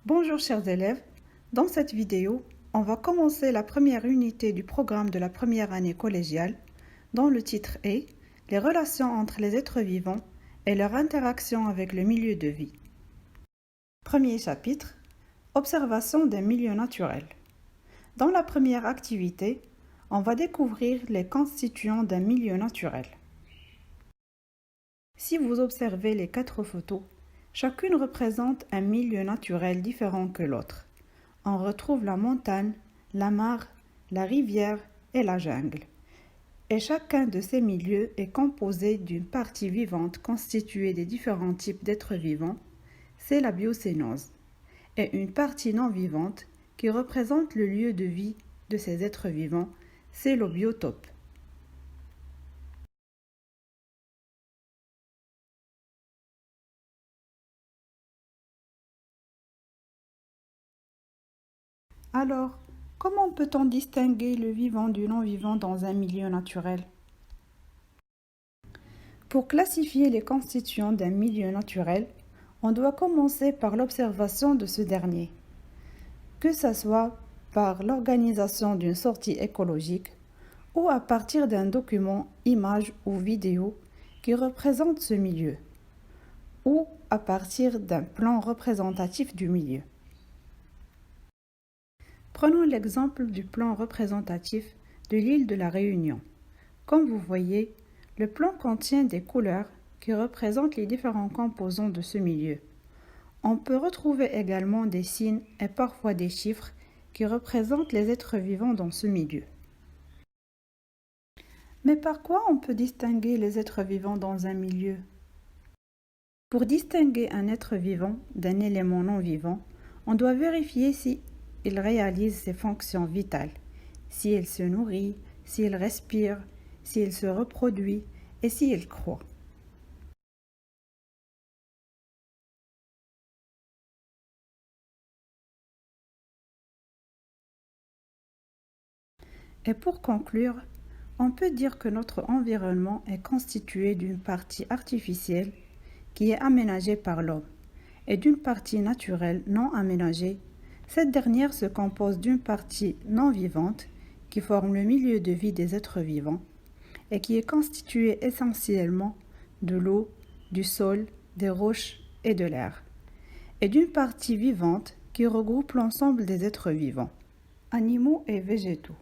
Bonjour chers élèves, dans cette vidéo, on va commencer la première unité du programme de la première année collégiale, dont le titre est « Les relations entre les êtres vivants et leur interaction avec le milieu de vie ». Premier chapitre, observation des milieux naturels. Dans la première activité, on va découvrir les constituants d'un milieu naturel. Si vous observez les 4 photos, chacune représente un milieu naturel différent que l'autre. On retrouve la montagne, la mare, la rivière et la jungle. Et chacun de ces milieux est composé d'une partie vivante constituée des différents types d'êtres vivants, c'est la biocénose, et une partie non vivante qui représente le lieu de vie de ces êtres vivants, c'est le biotope. Alors, comment peut-on distinguer le vivant du non-vivant dans un milieu naturel? Pour classifier les constituants d'un milieu naturel, on doit commencer par l'observation de ce dernier, que ce soit par l'organisation d'une sortie écologique ou à partir d'un document, image ou vidéo qui représente ce milieu, ou à partir d'un plan représentatif du milieu. Prenons l'exemple du plan représentatif de l'île de la Réunion. Comme vous voyez, le plan contient des couleurs qui représentent les différents composants de ce milieu. On peut retrouver également des signes et parfois des chiffres qui représentent les êtres vivants dans ce milieu. Mais par quoi on peut distinguer les êtres vivants dans un milieu? Pour distinguer un être vivant d'un élément non vivant, on doit vérifier si il réalise ses fonctions vitales, s'il se nourrit, s'il respire, s'il se reproduit et s'il croît. Et pour conclure, on peut dire que notre environnement est constitué d'une partie artificielle qui est aménagée par l'homme et d'une partie naturelle non aménagée. Cette dernière se compose d'une partie non vivante qui forme le milieu de vie des êtres vivants et qui est constituée essentiellement de l'eau, du sol, des roches et de l'air, et d'une partie vivante qui regroupe l'ensemble des êtres vivants, animaux et végétaux.